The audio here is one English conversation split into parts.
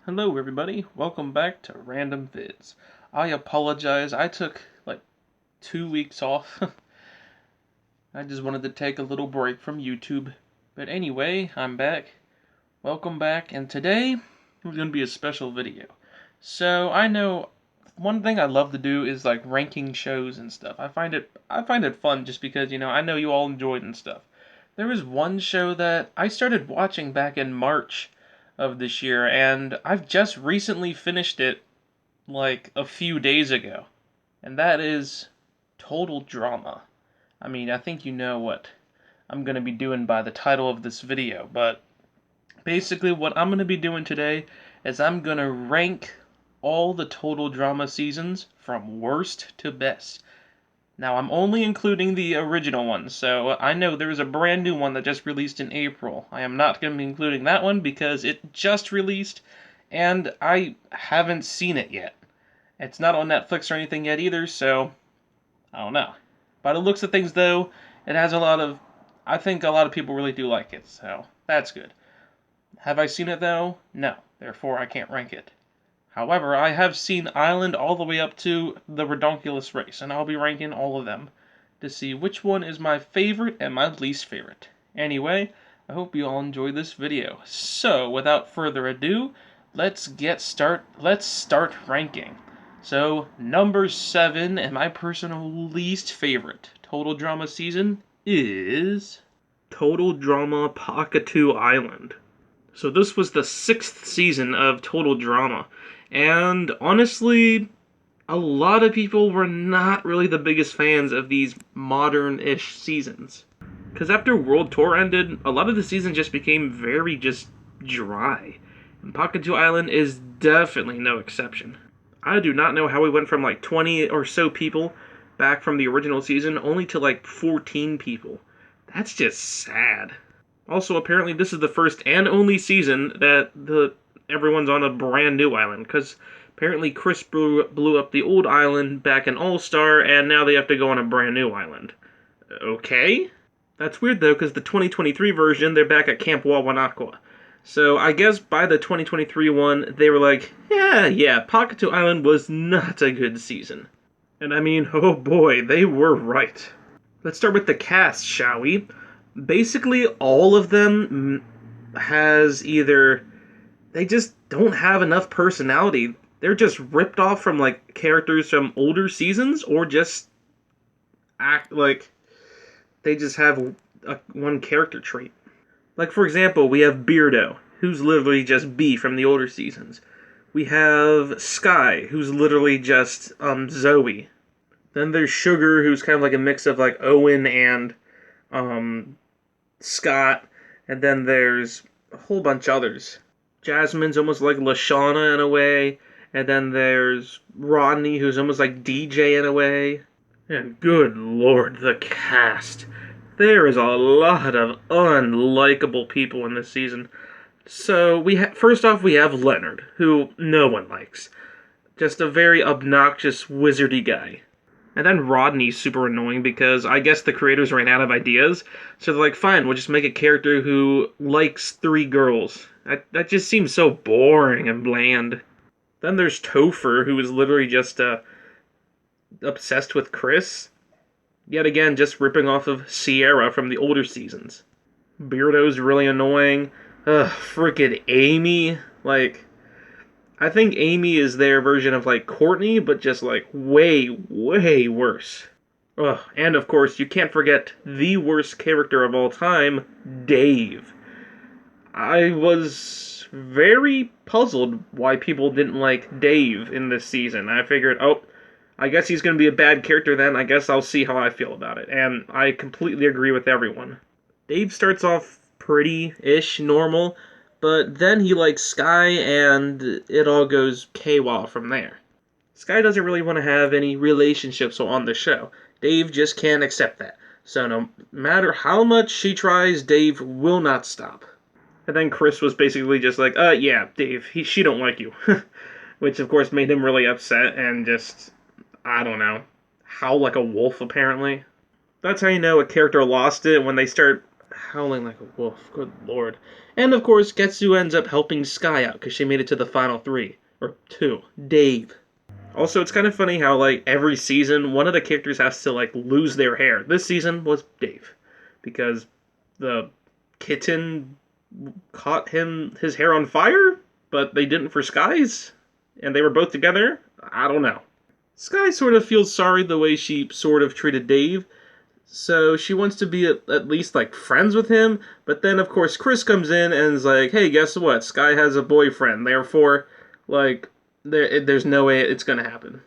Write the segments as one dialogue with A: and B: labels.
A: Hello everybody, welcome back to Random Vids. I apologize, I took like 2 weeks off. I just wanted to take a little break from YouTube. But anyway, I'm back. Welcome back, and today is going to be a special video. So I know one thing I love to do is like ranking shows and stuff. I find it fun just because, I know you all enjoy it and stuff. There was one show that I started watching back in March of this year, and I've just recently finished it like a few days ago, and that is Total Drama. I mean, I think you know what I'm going to be doing by the title of this video, but basically what I'm going to be doing today is I'm going to rank all the Total Drama seasons from worst to best. Now, I'm only including the original ones, so I know there's a brand new one that just released in April. I am not going to be including that one because it just released, and I haven't seen it yet. It's not on Netflix or anything yet either, so I don't know. By the looks of things, though, it has a lot of. I think a lot of people really do like it, so that's good. Have I seen it, though? No. Therefore, I can't rank it. However, I have seen Island all the way up to The Redonkulous Race, and I'll be ranking all of them to see which one is my favorite and my least favorite. Anyway, I hope you all enjoyed this video. So, without further ado, let's start ranking. So, number 7 and my personal least favorite Total Drama season is Total Drama Pakatu Island. So this was the 6th season of Total Drama, and honestly, a lot of people were not really the biggest fans of these modern-ish seasons. Because after World Tour ended, a lot of the seasons just became very just dry. And Pakatu Island is definitely no exception. I do not know how we went from like 20 or so people back from the original season only to like 14 people. That's just sad. Also, apparently, this is the first and only season that everyone's on a brand new island, because apparently Chris blew up the old island back in All Star, and now they have to go on a brand new island. Okay? That's weird, though, because the 2023 version, they're back at Camp Wawanakwa. So I guess by the 2023 one, they were like, yeah, Pakatu Island was not a good season. And I mean, oh boy, they were right. Let's start with the cast, shall we? Basically, all of them has either they just don't have enough personality. They're just ripped off from like characters from older seasons, or just act like they just have one character trait. Like, for example, we have Beardo, who's literally just B from the older seasons. We have Sky, who's literally just Zoe. Then there's Sugar, who's kind of like a mix of like Owen and Scott, and then there's a whole bunch others. Jasmine's almost like Lashana in a way, and then there's Rodney, who's almost like DJ in a way. And good lord, the cast. There is a lot of unlikable people in this season. So first off we have Leonard, who no one likes. Just a very obnoxious wizardy guy. And then Rodney's super annoying because I guess the creators ran out of ideas. So they're like, fine, we'll just make a character who likes 3 girls. That just seems so boring and bland. Then there's Topher, who is literally just obsessed with Chris. Yet again, just ripping off of Sierra from the older seasons. Beardo's really annoying. Frickin' Amy. Like, I think Amy is their version of like Courtney, but just like way, way worse. Ugh, and of course, you can't forget the worst character of all time, Dave. I was very puzzled why people didn't like Dave in this season. I figured, oh, I guess he's going to be a bad character then. I guess I'll see how I feel about it. And I completely agree with everyone. Dave starts off pretty-ish normal, but then he likes Sky, and it all goes KWA from there. Sky doesn't really want to have any relationships on the show. Dave just can't accept that. So no matter how much she tries, Dave will not stop. And then Chris was basically just like, yeah, Dave, she don't like you. Which, of course, made him really upset and just, I don't know, howl like a wolf, apparently. That's how you know a character lost it, when they start howling like a wolf. Good lord. And of course, Getsu ends up helping Sky out because she made it to the final 3. Or 2. Dave. Also, it's kind of funny how, like, every season, one of the characters has to, like, lose their hair. This season was Dave. Because the kitten caught his hair on fire, but they didn't for Sky's, and they were both together. I don't know. Sky sort of feels sorry the way she sort of treated Dave, so she wants to be at least like friends with him, but then of course Chris comes in and is like, hey, guess what? Sky has a boyfriend, therefore, like, there's no way it's gonna happen.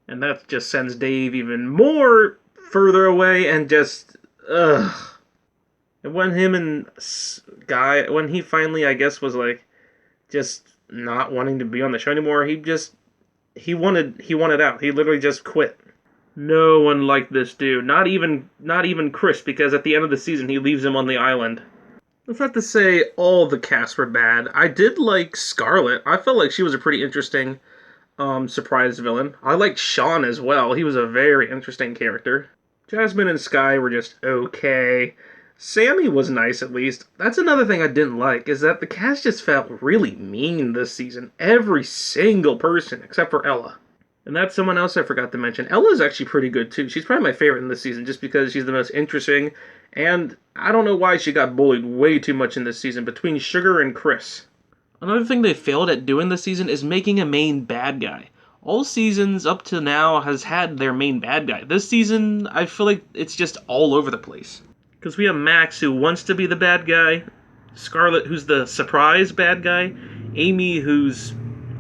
A: And that just sends Dave even more further away and just, ugh. And when he finally, I guess, was like, just not wanting to be on the show anymore, he wanted out. He literally just quit. No one liked this dude. Not even Chris, because at the end of the season he leaves him on the island. That's not to say all the cast were bad. I did like Scarlet. I felt like she was a pretty interesting surprise villain. I liked Sean as well. He was a very interesting character. Jasmine and Sky were just okay. Sammy was nice, at least. That's another thing I didn't like, is that the cast just felt really mean this season. Every single person, except for Ella. And that's someone else I forgot to mention. Ella's actually pretty good, too. She's probably my favorite in this season, just because she's the most interesting, and I don't know why she got bullied way too much in this season, between Sugar and Chris. Another thing they failed at doing this season is making a main bad guy. All seasons up to now has had their main bad guy. This season, I feel like it's just all over the place. Because we have Max, who wants to be the bad guy, Scarlet, who's the surprise bad guy, Amy, who's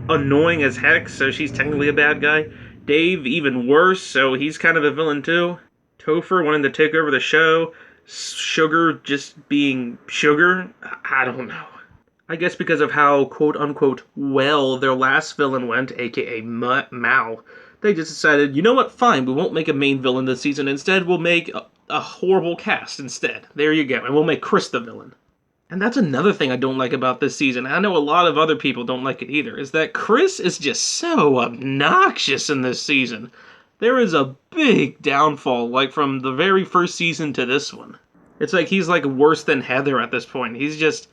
A: annoying as heck, so she's technically a bad guy, Dave, even worse, so he's kind of a villain too, Topher wanting to take over the show, Sugar just being Sugar, I don't know. I guess because of how quote-unquote well their last villain went, aka Mal, they just decided, you know what, fine, we won't make a main villain this season, instead we'll make a horrible cast instead. There you go, and we'll make Chris the villain. And that's another thing I don't like about this season, and I know a lot of other people don't like it either, is that Chris is just so obnoxious in this season. There is a big downfall, like from the very first season to this one. It's like he's like worse than Heather at this point. He's just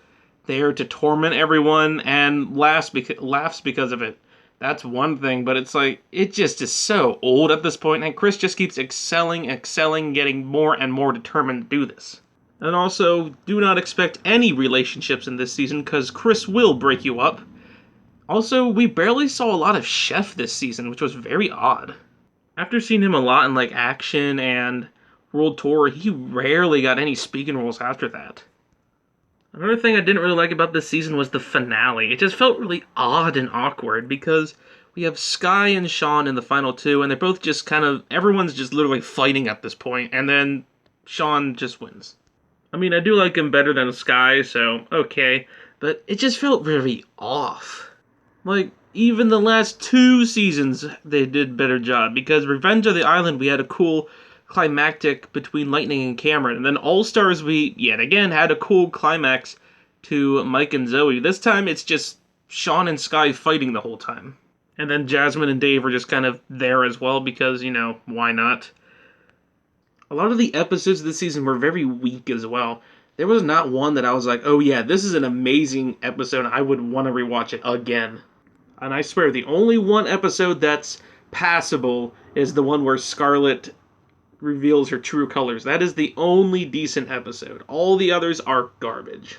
A: there to torment everyone and laughs because of it. That's one thing, but it's like, it just is so old at this point, and Chris just keeps excelling, getting more and more determined to do this. And also, do not expect any relationships in this season, because Chris will break you up. Also, we barely saw a lot of Chef this season, which was very odd. After seeing him a lot in, like, Action and World Tour, he rarely got any speaking roles after that. Another thing I didn't really like about this season was the finale. It just felt really odd and awkward because we have Sky and Sean in the final 2, and they're both just kind of, everyone's just literally fighting at this point, and then Sean just wins. I mean, I do like him better than Sky, so okay, but it just felt very off. Like, even the last 2 seasons, they did better job, because Revenge of the Island, we had a cool climactic between Lightning and Cameron, and then All Stars, we yet again had a cool climax to Mike and Zoe. This time it's just Sean and Sky fighting the whole time, and then Jasmine and Dave are just kind of there as well because, you know, why not? A lot of the episodes this season were very weak as well. There was not one that I was like, oh yeah, this is an amazing episode, I would want to rewatch it again. And I swear, the only one episode that's passable is the one where Scarlet reveals her true colors. That is the only decent episode. All the others are garbage.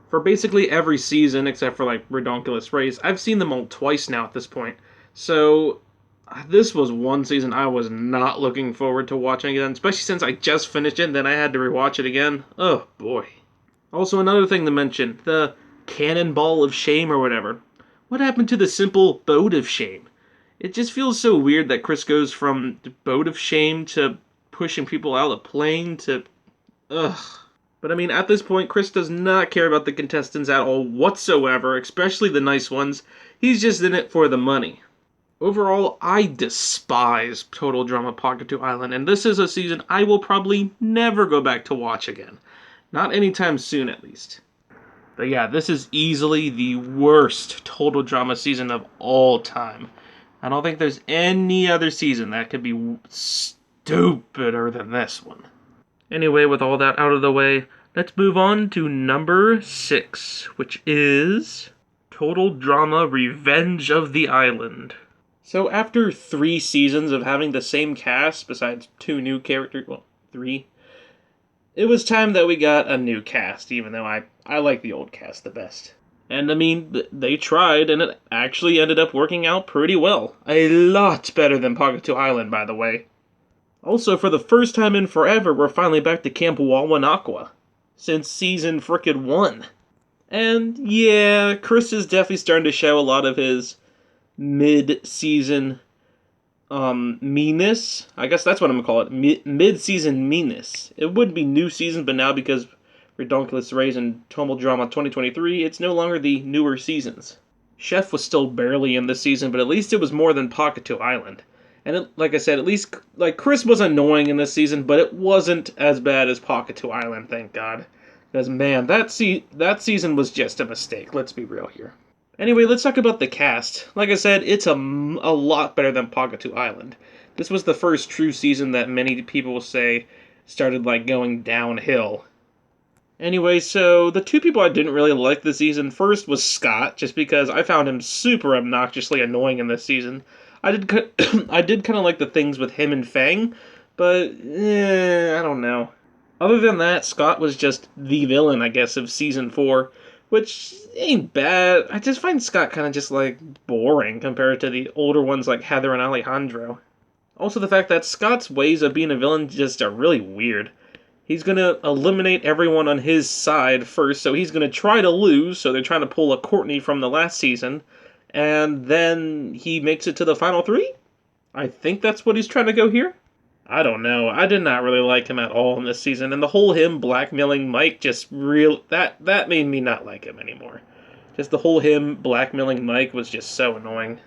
A: For basically every season, except for like Redonkulous Race, I've seen them all twice now at this point. So this was one season I was not looking forward to watching again, especially since I just finished it and then I had to rewatch it again. Oh boy. Also, another thing to mention, the Cannonball of Shame or whatever. What happened to the simple Boat of Shame? It just feels so weird that Chris goes from the Boat of Shame to pushing people out of the plane to... ugh. But I mean, at this point, Chris does not care about the contestants at all whatsoever, especially the nice ones. He's just in it for the money. Overall, I despise Total Drama Pocket 2 Island, and this is a season I will probably never go back to watch again. Not anytime soon, at least. But yeah, this is easily the worst Total Drama season of all time. I don't think there's any other season that could be stupider than this one. Anyway, with all that out of the way, Let's move on to number 6, which is Total Drama Revenge of the Island. So after 3 seasons of having the same cast, besides 2 new characters, well, 3, it was time that we got a new cast, even though I like the old cast the best. And I mean, they tried, and it actually ended up working out pretty well. A lot better than Pagatu Island, by the way. Also, for the first time in forever, we're finally back to Camp Wawanakwa. Since season frickin' 1. And yeah, Chris is definitely starting to show a lot of his mid-season meanness. I guess that's what I'm gonna call it. Mid-season meanness. It would be new season, but now because Redonkulous Rays and Total Drama 2023, it's no longer the newer seasons. Chef was still barely in this season, but at least it was more than Pagatu Island. And it, like I said, at least Chris was annoying in this season, but it wasn't as bad as Pagatu Island, thank God. Because man, that season was just a mistake. Let's be real here. Anyway, let's talk about the cast. Like I said, it's a lot better than Pagatu Island. This was the first true season that many people say started going downhill. Anyway, so the 2 people I didn't really like this season, first was Scott, just because I found him super obnoxiously annoying in this season. I did kind of like the things with him and Fang, but I don't know. Other than that, Scott was just the villain, I guess, of season 4, which ain't bad. I just find Scott kind of just boring compared to the older ones like Heather and Alejandro. Also, the fact that Scott's ways of being a villain just are really weird. He's going to eliminate everyone on his side first, so he's going to try to lose, so they're trying to pull a Courtney from the last season, and then he makes it to the final 3? I think that's what he's trying to go here? I don't know. I did not really like him at all in this season, and the whole him blackmailing Mike that made me not like him anymore. Just the whole him blackmailing Mike was just so annoying.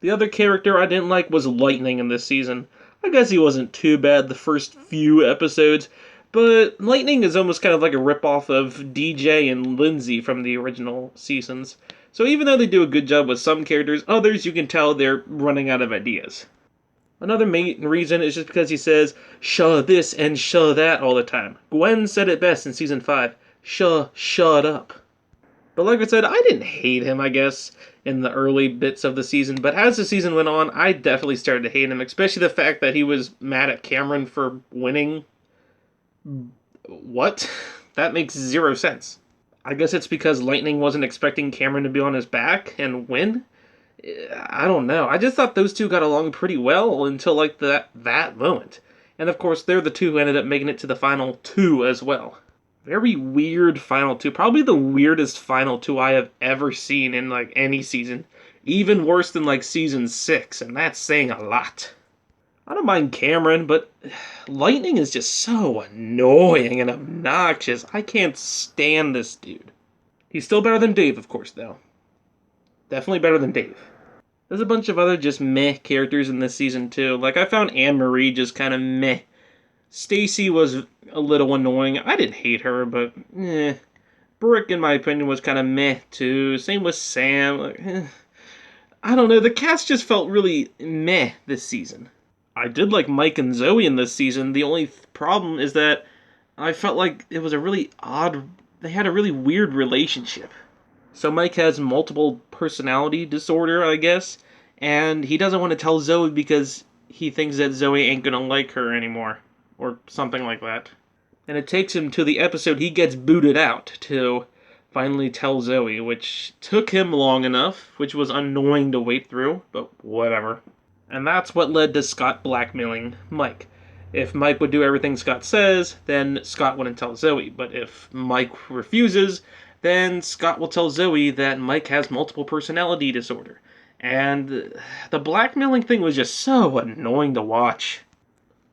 A: The other character I didn't like was Lightning in this season. I guess he wasn't too bad the first few episodes, but Lightning is almost kind of like a ripoff of DJ and Lindsay from the original seasons. So even though they do a good job with some characters, others you can tell they're running out of ideas. Another main reason is just because he says, "Shuh this and shuh that" all the time. Gwen said it best in season 5, shut up. But like I said, I didn't hate him, I guess, in the early bits of the season, but as the season went on, I definitely started to hate him, especially the fact that he was mad at Cameron for winning. What? That makes 0 sense. I guess it's because Lightning wasn't expecting Cameron to be on his back and win? I don't know. I just thought those 2 got along pretty well until that moment. And of course, they're the 2 who ended up making it to the final 2 as well. Very weird final 2. Probably the weirdest final 2 I have ever seen in any season. Even worse than season 6, and that's saying a lot. I don't mind Cameron, but Lightning is just so annoying and obnoxious. I can't stand this dude. He's still better than Dave, of course, though. Definitely better than Dave. There's a bunch of other just meh characters in this season, too. I found Anne-Marie just kind of meh. Stacy was a little annoying. I didn't hate her, but Brick, in my opinion, was kind of meh, too. Same with Sam. I don't know. The cast just felt really meh this season. I did like Mike and Zoe in this season. The only problem is that I felt like it was a really odd... They had a really weird relationship. So Mike has multiple personality disorder, I guess, and he doesn't want to tell Zoe because he thinks that Zoe ain't gonna like her anymore, or something like that. And it takes him to the episode he gets booted out to finally tell Zoe, which took him long enough, which was annoying to wait through, but whatever. And that's what led to Scott blackmailing Mike. If Mike would do everything Scott says, then Scott wouldn't tell Zoe. But if Mike refuses, then Scott will tell Zoe that Mike has multiple personality disorder. And the blackmailing thing was just so annoying to watch.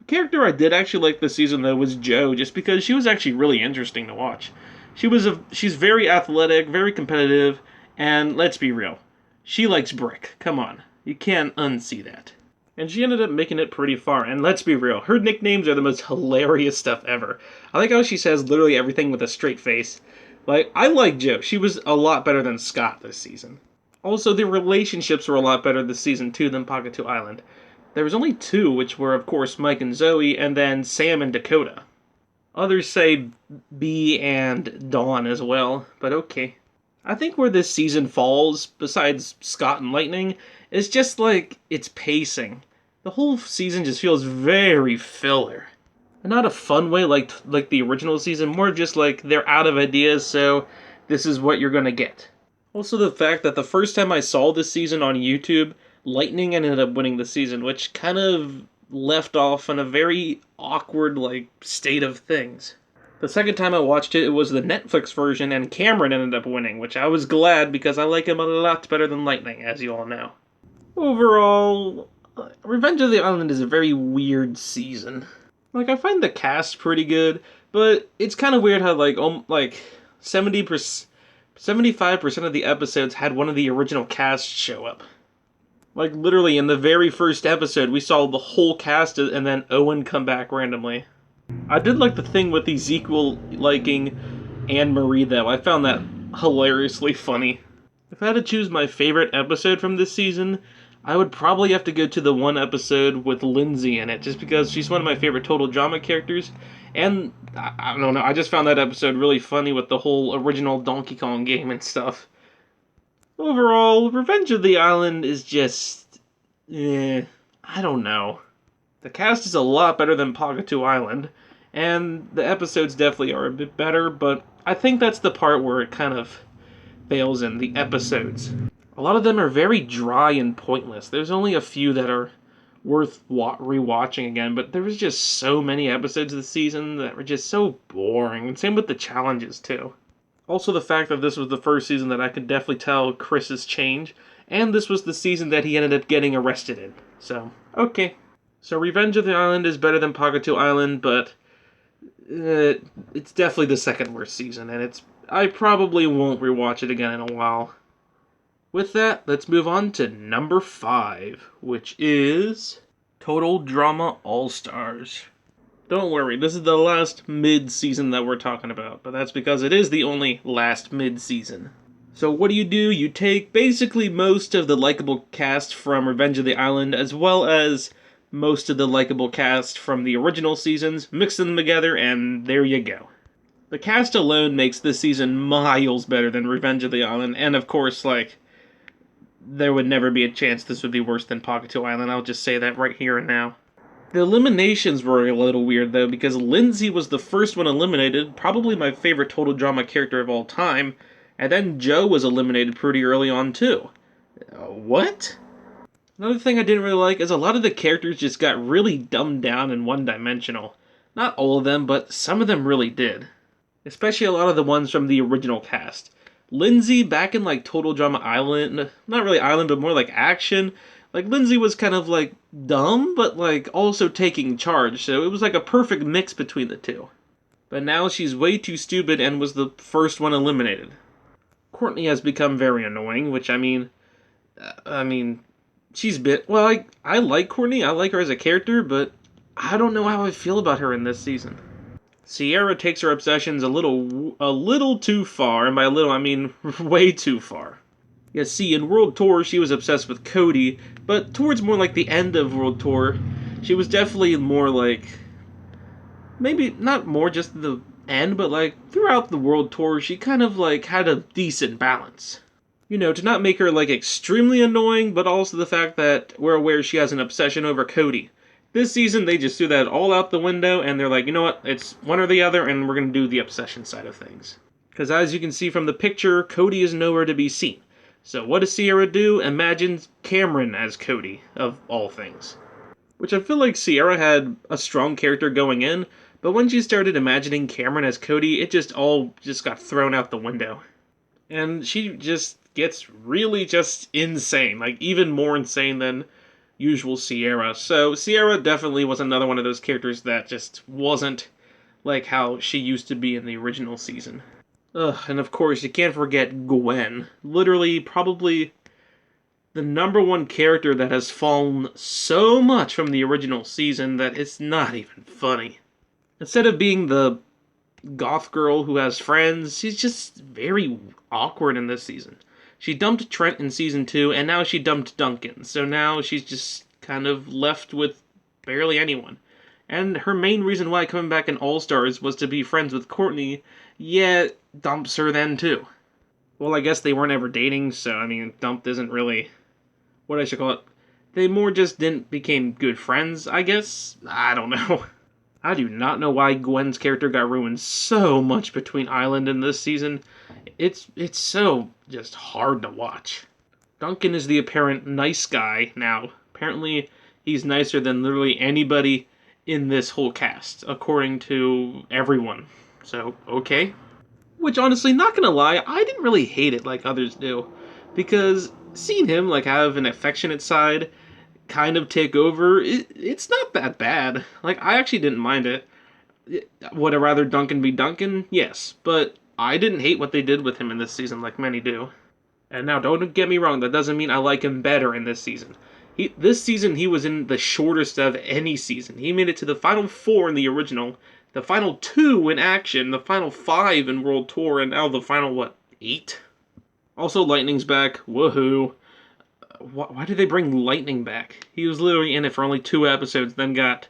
A: The character I did actually like this season, though, was Jo, just because she was actually really interesting to watch. She's very athletic, very competitive, and let's be real, she likes Brick. Come on. You can't unsee that. And she ended up making it pretty far. And let's be real, her nicknames are the most hilarious stuff ever. I like how she says literally everything with a straight face. I like Jo. She was a lot better than Scott this season. Also, the relationships were a lot better this season, too, than Pagatu Island. There was only 2, which were, of course, Mike and Zoe, and then Sam and Dakota. Others say B and Dawn as well, but okay. I think where this season falls, besides Scott and Lightning, is just like its pacing. The whole season just feels very filler. And not a fun way like the original season, more just like they're out of ideas, so this is what you're gonna get. Also the fact that the first time I saw this season on YouTube, Lightning ended up winning the season, which kind of left off in a very awkward like state of things. The second time I watched it, it was the Netflix version, and Cameron ended up winning, which I was glad because I like him a lot better than Lightning, as you all know. Overall, Revenge of the Island is a very weird season. Like, I find the cast pretty good, but it's kind of weird how, like 75% of the episodes had one of the original cast show up. Like, literally, in the very first episode, we saw the whole cast and then Owen come back randomly. I did like the thing with Ezekiel liking Anne Marie, though. I found that hilariously funny. If I had to choose my favorite episode from this season, I would probably have to go to the one episode with Lindsay in it, just because she's one of my favorite total drama characters. And, I don't know, I just found that episode really funny with the whole original Donkey Kong game and stuff. Overall, Revenge of the Island is just... I don't know. The cast is a lot better than Pagatu Island, and the episodes definitely are a bit better, but I think that's the part where it kind of fails in the episodes. A lot of them are very dry and pointless. There's only a few that are worth rewatching again, but there was just so many episodes this season that were just so boring, and same with the challenges too. Also the fact that this was the first season that I could definitely tell Chris's change, and this was the season that he ended up getting arrested in. So, okay. So Revenge of the Island is better than Pagatu Island, but it's definitely the second worst season, and I probably won't rewatch it again in a while. With that, let's move on to number 5, which is Total Drama All-Stars. Don't worry, this is the last mid-season that we're talking about, but that's because it is the only last mid-season. So what do? You take basically most of the likable cast from Revenge of the Island, as well as most of the likable cast from the original seasons, mix them together, and there you go. The cast alone makes this season miles better than Revenge of the Island, and of course, there would never be a chance this would be worse than Pagatu Island. I'll just say that right here and now. The eliminations were a little weird, though, because Lindsay was the first one eliminated, probably my favorite total drama character of all time, and then Joe was eliminated pretty early on, too. What? Another thing I didn't really like is a lot of the characters just got really dumbed down and one-dimensional. Not all of them, but some of them really did. Especially a lot of the ones from the original cast. Lindsay, back in Total Drama Island, not really Island, but more like Action, Lindsay was kind of dumb, but also taking charge, so it was a perfect mix between the two. But now she's way too stupid and was the first one eliminated. Courtney has become very annoying, which she's I like Courtney, I like her as a character, but I don't know how I feel about her in this season. Sierra takes her obsessions a little too far, and by a little I mean way too far. Yeah, see, in World Tour she was obsessed with Cody, but towards more the end of World Tour, she was definitely more maybe not more just the end, but throughout the World Tour she kind of had a decent balance. To not make her extremely annoying, but also the fact that we're aware she has an obsession over Cody. This season, they just threw that all out the window, and they're you know what, it's one or the other, and we're going to do the obsession side of things. Because as you can see from the picture, Cody is nowhere to be seen. So what does Sierra do? Imagines Cameron as Cody, of all things. Which I feel like Sierra had a strong character going in, but when she started imagining Cameron as Cody, it just got thrown out the window. And she just gets really just insane, even more insane than usual Sierra. So Sierra definitely was another one of those characters that just wasn't like how she used to be in the original season. And of course you can't forget Gwen. Literally probably the number one character that has fallen so much from the original season that it's not even funny. Instead of being the goth girl who has friends, she's just very awkward in this season. She dumped Trent in season 2, and now she dumped Duncan, so now she's just kind of left with barely anyone. And her main reason why coming back in All Stars was to be friends with Courtney, yet dumps her then too. Well, I guess they weren't ever dating, so I mean, dumped isn't really what I should call it. They more just didn't became good friends, I guess. I don't know. I do not know why Gwen's character got ruined so much between Island and this season. It's so just hard to watch. Duncan is the apparent nice guy now. Apparently, he's nicer than literally anybody in this whole cast, according to everyone. So, okay. Which, honestly, not gonna lie, I didn't really hate it like others do. Because seeing him, like, have an affectionate side kind of take over, it's not that bad. Like, I actually didn't mind it. Would I rather Duncan be Duncan? Yes. But I didn't hate what they did with him in this season like many do. And now, don't get me wrong, that doesn't mean I like him better in this season. This season, he was in the shortest of any season. He made it to the final 4 in the original, the final 2 in Action, the final 5 in World Tour, and now the final, 8? Also, Lightning's back. Woohoo. Why did they bring Lightning back? He was literally in it for only 2 episodes, then got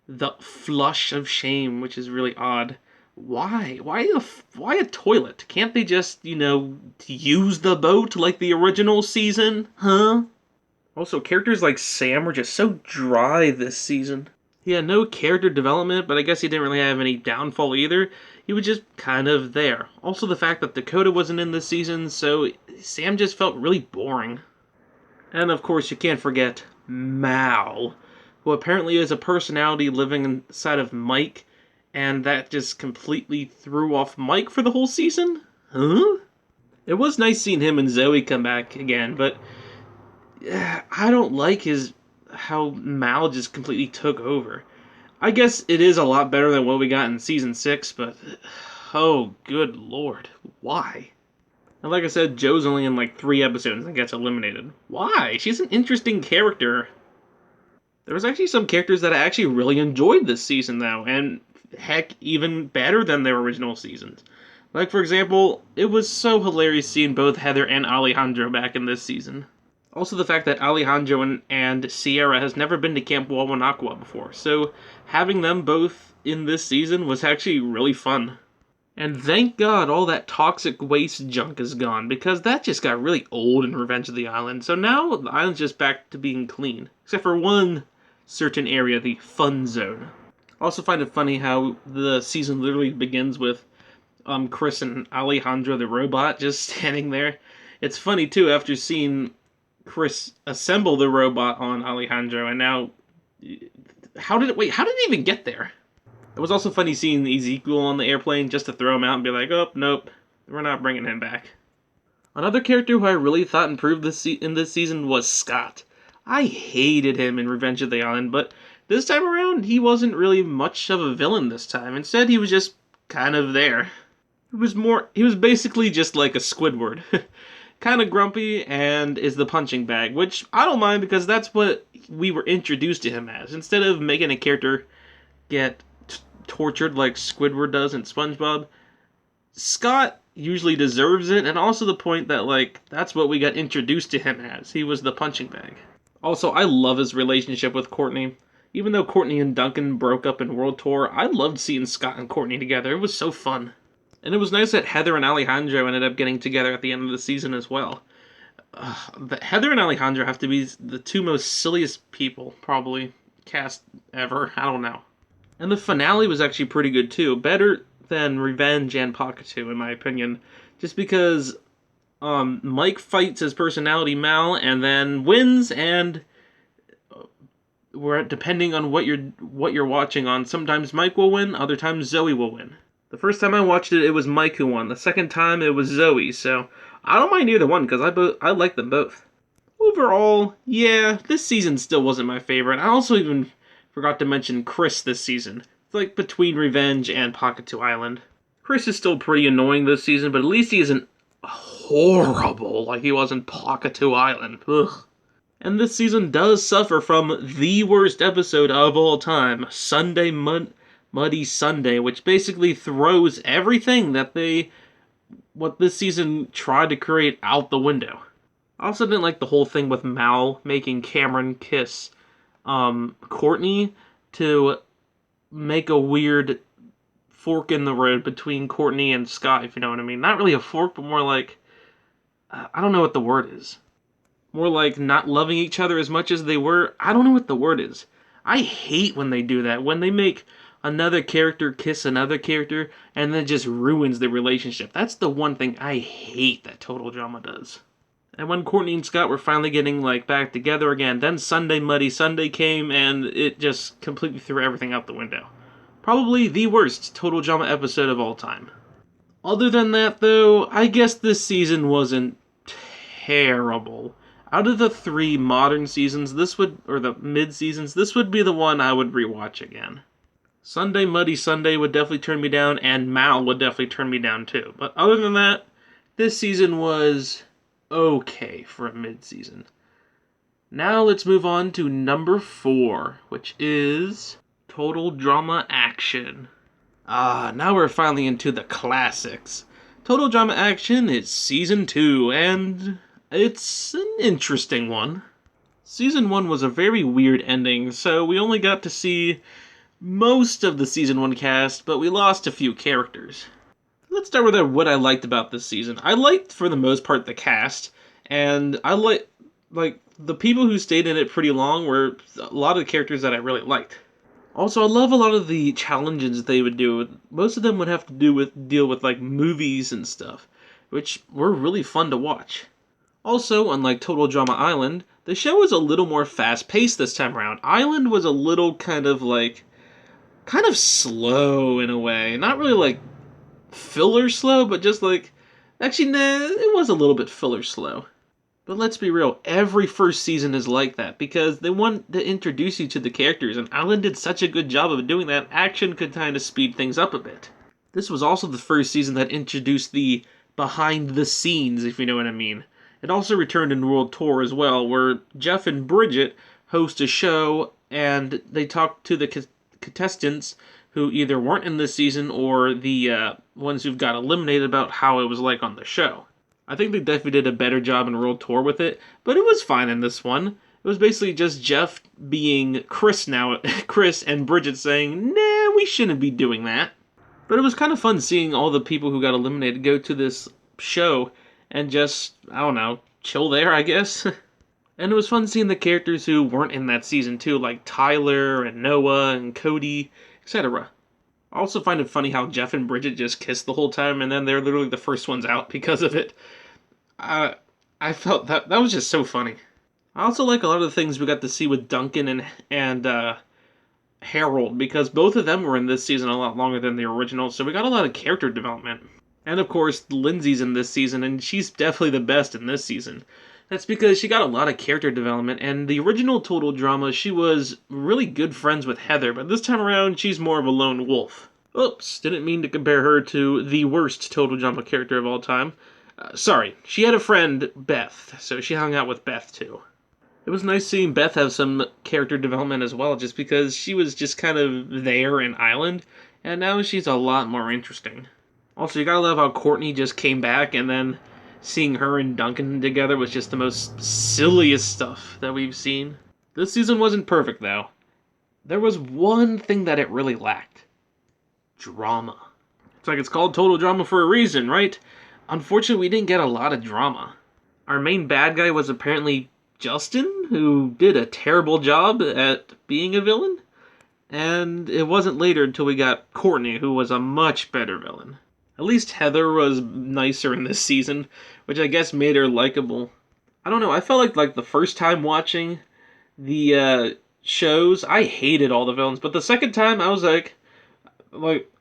A: the flush of shame, which is really odd. Why? Why a toilet? Can't they just, use the boat like the original season? Huh? Also, characters like Sam were just so dry this season. He had no character development, but I guess he didn't really have any downfall either. He was just kind of there. Also, the fact that Dakota wasn't in this season, so Sam just felt really boring. And of course, you can't forget Mal, who apparently is a personality living inside of Mike, and that just completely threw off Mike for the whole season? Huh? It was nice seeing him and Zoe come back again, but I don't like how Mal just completely took over. I guess it is a lot better than what we got in season 6, but oh good lord, why? And like I said, Joe's only in like 3 episodes and gets eliminated. Why? She's an interesting character. There was actually some characters that I actually really enjoyed this season though, and heck, even better than their original seasons. Like for example, it was so hilarious seeing both Heather and Alejandro back in this season. Also the fact that Alejandro and Sierra has never been to Camp Wawanakwa before, so having them both in this season was actually really fun. And thank God all that toxic waste junk is gone, because that just got really old in Revenge of the Island, so now the island's just back to being clean. Except for one certain area, the fun zone. I also find it funny how the season literally begins with Chris and Alejandro the robot just standing there. It's funny too, after seeing Chris assemble the robot on Alejandro, and now how did it even get there? It was also funny seeing Ezekiel on the airplane just to throw him out and be like, oh, nope, we're not bringing him back. Another character who I really thought improved in this season was Scott. I hated him in Revenge of the Island, but this time around, he wasn't really much of a villain this time. Instead, he was just kind of there. He was basically just like a Squidward. Kind of grumpy and is the punching bag, which I don't mind because that's what we were introduced to him as. Instead of making a character get tortured like Squidward does in SpongeBob, Scott usually deserves it, and also the point that, that's what we got introduced to him as. He was the punching bag. Also, I love his relationship with Courtney. Even though Courtney and Duncan broke up in World Tour, I loved seeing Scott and Courtney together. It was so fun. And it was nice that Heather and Alejandro ended up getting together at the end of the season as well. Heather and Alejandro have to be the 2 most silliest people, probably, cast ever. I don't know. And the finale was actually pretty good too. Better than Revenge and Pakatu, in my opinion. Just because Mike fights his personality Mal and then wins, and depending on what you're watching on, sometimes Mike will win, other times Zoe will win. The first time I watched it, it was Mike who won. The second time, it was Zoe. So I don't mind either one because I like them both. Overall, yeah, this season still wasn't my favorite. I also even forgot to mention Chris this season. It's like between Revenge and Pakatu Island. Chris is still pretty annoying this season, but at least he isn't horrible like he was in Pakatu Island. Ugh. And this season does suffer from the worst episode of all time, Muddy Sunday, which basically throws everything that what this season tried to create out the window. I also didn't like the whole thing with Mal making Cameron kiss Courtney to make a weird fork in the road between Courtney and Scott, if you know what I mean. Not really a fork, but more like, I don't know what the word is. More like not loving each other as much as they were. I don't know what the word is. I hate when they do that. When they make another character kiss another character and then it just ruins the relationship. That's the one thing I hate that Total Drama does. And when Courtney and Scott were finally getting like back together again, then Sunday Muddy Sunday came and it just completely threw everything out the window. Probably the worst Total Drama episode of all time. Other than that, though, I guess this season wasn't terrible. Out of the 3 modern seasons, or the mid seasons, this would be the one I would rewatch again. Sunday Muddy Sunday would definitely turn me down, and Mal would definitely turn me down too. But other than that, this season was okay for a mid season. Now let's move on to number 4, which is Total Drama Action. Now we're finally into the classics. Total Drama Action is Season 2, and it's an interesting one. Season 1 was a very weird ending, so we only got to see most of the Season 1 cast, but we lost a few characters. Let's start with what I liked about this season. I liked, for the most part, the cast, and I like the people who stayed in it pretty long were a lot of the characters that I really liked. Also, I love a lot of the challenges they would do. Most of them would have to deal with like movies and stuff, which were really fun to watch. Also, unlike Total Drama Island, the show was a little more fast-paced this time around. Island was a little kind of slow in a way. Not really like filler slow, but just like, actually, nah, it was a little bit filler slow. But let's be real, every first season is like that, because they want to introduce you to the characters, and Island did such a good job of doing that, Action could kind of speed things up a bit. This was also the first season that introduced the behind the scenes, if you know what I mean. It also returned in World Tour as well, where Jeff and Bridget host a show, and they talk to the contestants who either weren't in this season or the ones who've got eliminated about how it was like on the show. I think they definitely did a better job in World Tour with it, but it was fine in this one. It was basically just Jeff being Chris now, Chris and Bridget saying, nah, we shouldn't be doing that. But it was kind of fun seeing all the people who got eliminated go to this show and just, I don't know, chill there, I guess. And it was fun seeing the characters who weren't in that season too, like Tyler and Noah and Cody, etc. I also find it funny how Jeff and Bridget just kissed the whole time, and then they're literally the first ones out because of it. I felt that was just so funny. I also like a lot of the things we got to see with Duncan and Harold, because both of them were in this season a lot longer than the original, so we got a lot of character development. And of course, Lindsay's in this season, and she's definitely the best in this season. That's because she got a lot of character development, and the original Total Drama, she was really good friends with Heather, but this time around, she's more of a lone wolf. Oops, didn't mean to compare her to the worst Total Drama character of all time. Sorry, she had a friend, Beth, so she hung out with Beth too. It was nice seeing Beth have some character development as well, just because she was just kind of there in Island, and now she's a lot more interesting. Also, you gotta love how Courtney just came back, and then seeing her and Duncan together was just the most silliest stuff that we've seen. This season wasn't perfect, though. There was one thing that it really lacked. Drama. It's like it's called Total Drama for a reason, right? Unfortunately, we didn't get a lot of drama. Our main bad guy was apparently Justin, who did a terrible job at being a villain. And it wasn't later until we got Courtney, who was a much better villain. At least Heather was nicer in this season, which I guess made her likable. I don't know, I felt like the first time watching the shows, I hated all the villains, but the second time I was like,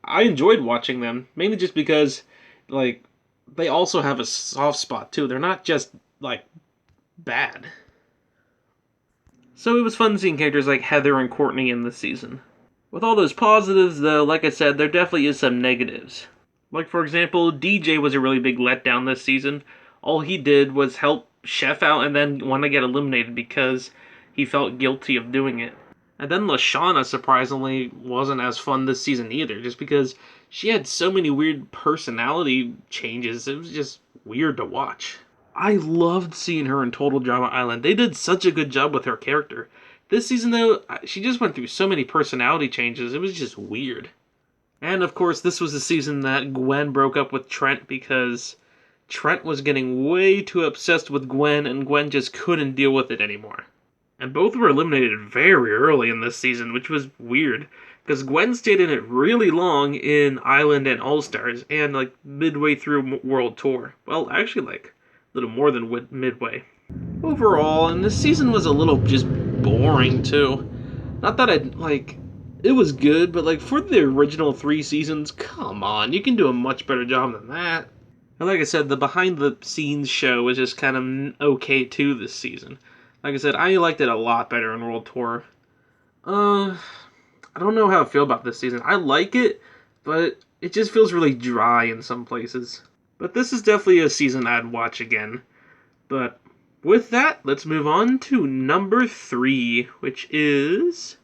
A: I enjoyed watching them, mainly just because, they also have a soft spot too. They're not just, bad. So it was fun seeing characters like Heather and Courtney in this season. With all those positives, though, like I said, there definitely is some negatives. Like, for example, DJ was a really big letdown this season. All he did was help Chef out and then want to get eliminated because he felt guilty of doing it. And then Lashana, surprisingly, wasn't as fun this season either, just because she had so many weird personality changes. It was just weird to watch. I loved seeing her in Total Drama Island. They did such a good job with her character. This season, though, she just went through so many personality changes. It was just weird. And of course, this was the season that Gwen broke up with Trent because Trent was getting way too obsessed with Gwen, and Gwen just couldn't deal with it anymore. And both were eliminated very early in this season, which was weird, because Gwen stayed in it really long in Island and All Stars, and like midway through World Tour. Well, actually, like a little more than midway. Overall, and this season was a little just boring too. Not that it was good, but like for the original 3 seasons, come on, you can do a much better job than that. And like I said, the behind the scenes show was just kind of okay too this season. Like I said, I liked it a lot better in World Tour. I don't know how I feel about this season. I like it, but it just feels really dry in some places. But this is definitely a season I'd watch again. But with that, let's move on to number 3, which is